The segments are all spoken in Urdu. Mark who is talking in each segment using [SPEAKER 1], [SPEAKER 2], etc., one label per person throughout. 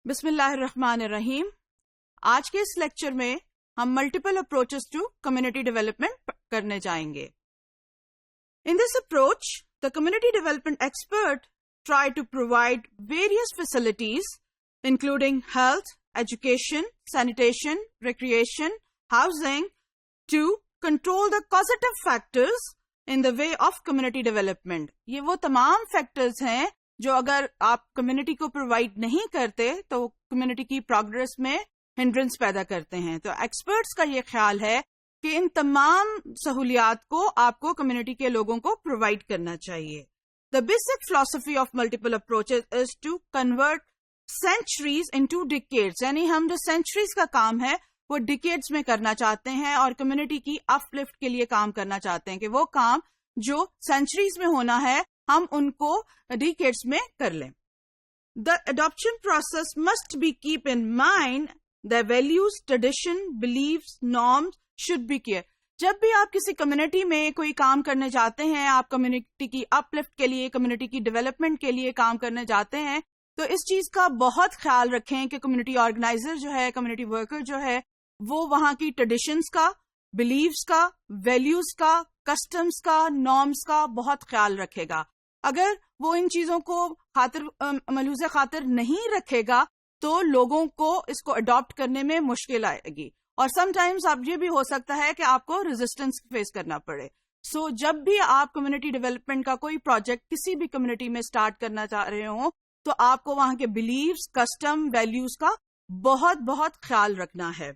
[SPEAKER 1] بسم اللہ الرحمن الرحیم. آج کے اس لیکچر میں ہم multiple approaches to community development کرنے جائیں گے. In this approach, the community development expert try to provide various facilities including health, education, sanitation, recreation, housing to control the causative factors in the way of community development. یہ وہ تمام فیکٹرز ہیں جو اگر آپ کمیونٹی کو پرووائڈ نہیں کرتے تو کمیونٹی کی پروگرس میں ہنڈرنس پیدا کرتے ہیں. تو ایکسپرٹس کا یہ خیال ہے کہ ان تمام سہولیات کو آپ کو کمیونٹی کے لوگوں کو پرووائڈ کرنا چاہیے. The basic philosophy of multiple approaches is to convert centuries into decades. یعنی ہم جو سینچریز کا کام ہے وہ ڈیکیڈز میں کرنا چاہتے ہیں اور کمیونٹی کی اپ لفٹ کے لیے کام کرنا چاہتے ہیں کہ وہ کام جو سینچریز میں ہونا ہے ہم ان کو ڈیکیڈز میں کر لیں. The adoption process must be keep in mind the values, tradition, beliefs, norms should be clear. جب بھی آپ کسی کمیونٹی میں کوئی کام کرنے جاتے ہیں، آپ کمیونٹی کی اپ لفٹ کے لیے، کمیونٹی کی ڈیولپمنٹ کے لیے کام کرنے جاتے ہیں، تو اس چیز کا بہت خیال رکھیں کہ کمیونٹی آرگنائزر جو ہے، کمیونٹی ورکر جو ہے، وہ وہاں کی ٹریڈیشنز کا، بلیفز کا، ویلیوز کا، کسٹمز کا، نارمز کا بہت خیال رکھے گا. اگر وہ ان چیزوں کو ملحوظ خاطر نہیں رکھے گا تو لوگوں کو اس کو اڈاپٹ کرنے میں مشکل آئے گی اور سم ٹائمز آپ یہ بھی ہو سکتا ہے کہ آپ کو ریزسٹنس فیس کرنا پڑے. سو جب بھی آپ کمیونٹی ڈیولپمنٹ کا کوئی پروجیکٹ کسی بھی کمیونٹی میں اسٹارٹ کرنا چاہ رہے ہوں تو آپ کو وہاں کے بلیفز، کسٹم، ویلیوز کا بہت بہت خیال رکھنا ہے.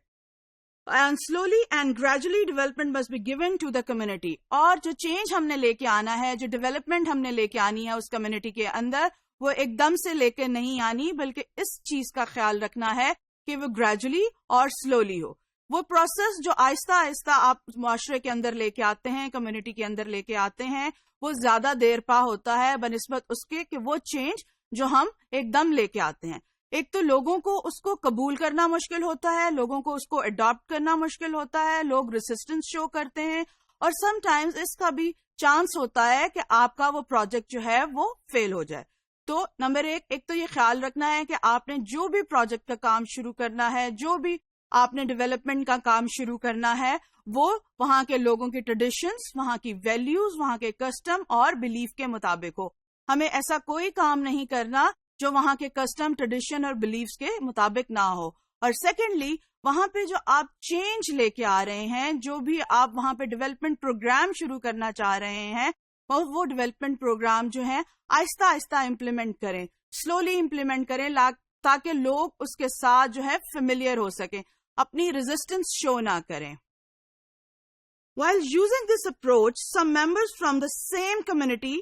[SPEAKER 1] And slowly and gradually development must be given to the community. اور جو چینج ہم نے لے کے آنا ہے، جو ڈیولپمنٹ ہم نے لے کے آنی ہے اس کمیونٹی کے اندر، وہ ایک دم سے لے کے نہیں آنی، بلکہ اس چیز کا خیال رکھنا ہے کہ وہ گریجولی اور سلولی ہو. وہ پروسیس جو آہستہ آہستہ آپ معاشرے کے اندر لے کے آتے ہیں، کمیونٹی کے اندر لے کے آتے ہیں، وہ زیادہ دیر پا ہوتا ہے بنسبت اس کے کہ وہ چینج جو ہم ایک دم لے کے آتے ہیں. ایک تو لوگوں کو اس کو قبول کرنا مشکل ہوتا ہے، لوگوں کو اس کو اڈاپٹ کرنا مشکل ہوتا ہے، لوگ ریسسٹنس شو کرتے ہیں اور سم ٹائمز اس کا بھی چانس ہوتا ہے کہ آپ کا وہ پروجیکٹ جو ہے وہ فیل ہو جائے. تو نمبر ایک تو یہ خیال رکھنا ہے کہ آپ نے جو بھی پروجیکٹ کا کام شروع کرنا ہے، جو بھی آپ نے ڈیولپمنٹ کا کام شروع کرنا ہے، وہ وہاں کے لوگوں کی ٹریڈیشنز، وہاں کی ویلیوز، وہاں کے کسٹم اور بلیف کے مطابق ہو. ہمیں ایسا کوئی کام نہیں کرنا جو وہاں کے کسٹم، ٹریڈیشن اور بلیفز کے مطابق نہ ہو. اور سیکنڈلی وہاں پہ جو آپ چینج لے کے آ رہے ہیں، جو بھی آپ وہاں پہ ڈیولپمنٹ پروگرام شروع کرنا چاہ رہے ہیں، وہ ڈیولپمنٹ پروگرام جو ہیں آہستہ آہستہ امپلیمنٹ کریں، سلولی امپلیمنٹ کریں تاکہ لوگ اس کے ساتھ جو ہے فیملیئر ہو سکیں، اپنی ریزسٹنس شو نہ کریں. While using this approach, some members from the same community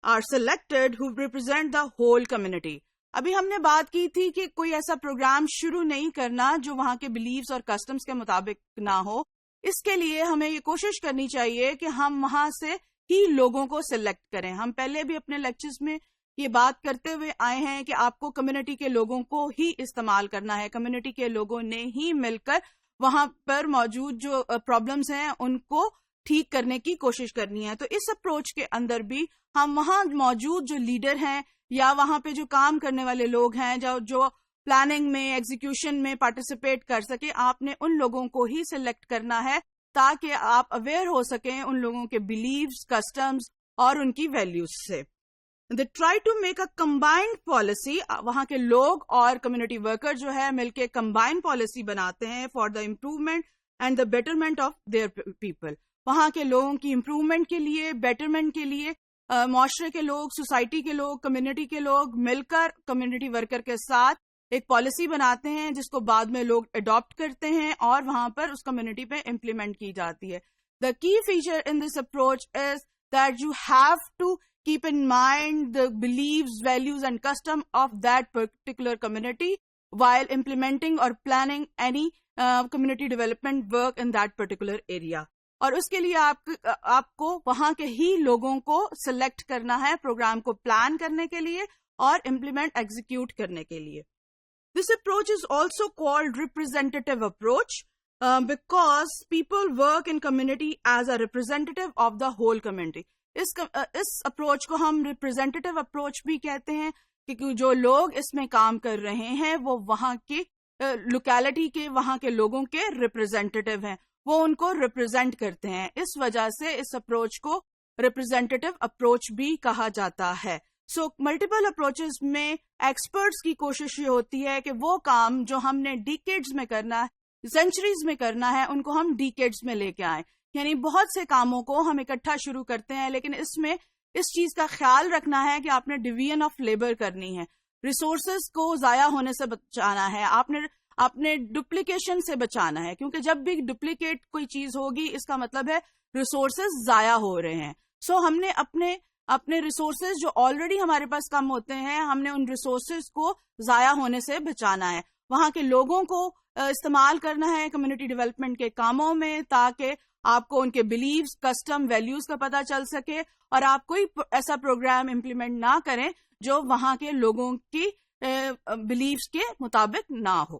[SPEAKER 1] are selected who represent the whole community. ابھی ہم نے بات کی تھی کہ کوئی ایسا پروگرام شروع نہیں کرنا جو وہاں کے بلیفز اور کسٹمز کے مطابق نہ ہو. اس کے لیے ہمیں یہ کوشش کرنی چاہیے کہ ہم وہاں سے ہی لوگوں کو سلیکٹ کریں. ہم پہلے بھی اپنے لیکچرز میں یہ بات کرتے ہوئے آئے ہیں کہ آپ کو کمیونٹی کے لوگوں کو ہی استعمال کرنا ہے، کمیونٹی کے لوگوں نے ہی مل کر وہاں پر موجود جو پرابلمز ہیں ان کو ٹھیک کرنے کی کوشش کرنی ہے. تو اس اپروچ کے اندر بھی ہم وہاں موجود جو لیڈر ہیں یا وہاں پہ جو کام کرنے والے لوگ ہیں جو پلاننگ میں، ایگزیکیوشن میں پارٹیسپیٹ کر سکے، آپ نے ان لوگوں کو ہی سلیکٹ کرنا ہے تاکہ آپ اویئر ہو سکیں ان لوگوں کے بلیفز، کسٹمز اور ان کی ویلیوز سے. They try to make a combined policy. وہاں کے لوگ اور کمیونٹی ورکر جو ہے مل کے کمبائن پالیسی بناتے ہیں for the improvement and the betterment of their people. وہاں کے لوگوں کی امپروومنٹ کے لیے، بیٹرمنٹ کے لیے معاشرے کے لوگ، سوسائٹی کے لوگ، کمیونٹی کے لوگ مل کر کمیونٹی ورکر کے ساتھ ایک پالیسی بناتے ہیں جس کو بعد میں لوگ اڈاپٹ کرتے ہیں اور وہاں پر اس کمیونٹی پہ امپلیمنٹ کی جاتی ہے. The key feature in this approach is that you have to keep in mind the beliefs, values and custom of that particular community while implementing or planning any community development work in that particular area. اور اس کے لیے آپ کو وہاں کے ہی لوگوں کو سلیکٹ کرنا ہے پروگرام کو پلان کرنے کے لیے اور امپلیمنٹ ایگزیکیوٹ کرنے کے لیے. This approach is also called representative approach because people work in community as a representative of the whole community. اس اپروچ کو ہم ریپرزینٹیو اپروچ بھی کہتے ہیں کہ جو لوگ اس میں کام کر رہے ہیں وہ وہاں کی لوکیلٹی کے وہاں کے لوگوں کے ریپرزینٹیٹیو ہیں, وہ ان کو ریپرزینٹ کرتے ہیں. اس وجہ سے اس اپروچ کو ریپرزینٹیٹیو اپروچ بھی کہا جاتا ہے. سو ملٹیپل اپروچز میں ایکسپرٹس کی کوشش یہ ہوتی ہے کہ وہ کام جو ہم نے ڈیکیڈز میں کرنا ہے, سینچریز میں کرنا ہے, ان کو ہم ڈیکیڈز میں لے کے آئیں. یعنی بہت سے کاموں کو ہم اکٹھا شروع کرتے ہیں, لیکن اس میں اس چیز کا خیال رکھنا ہے کہ آپ نے ڈویژن آف لیبر کرنی ہے, ریسورسز کو ضائع ہونے سے بچانا ہے, آپ نے ڈپلیکیشن سے بچانا ہے, کیونکہ جب بھی ڈپلیکیٹ کوئی چیز ہوگی اس کا مطلب ہے ریسورسز ضائع ہو رہے ہیں. سو ہم نے اپنے ریسورسز جو آلریڈی ہمارے پاس کم ہوتے ہیں, ہم نے ان ریسورسز کو ضائع ہونے سے بچانا ہے. وہاں کے لوگوں کو استعمال کرنا ہے کمیونٹی ڈیولپمنٹ کے کاموں میں, تاکہ آپ کو ان کے بلیفز, کسٹم, ویلیوز کا پتہ چل سکے, اور آپ کوئی ایسا پروگرام امپلیمنٹ نہ کریں جو وہاں کے لوگوں کی بلیفز کے مطابق نہ ہو.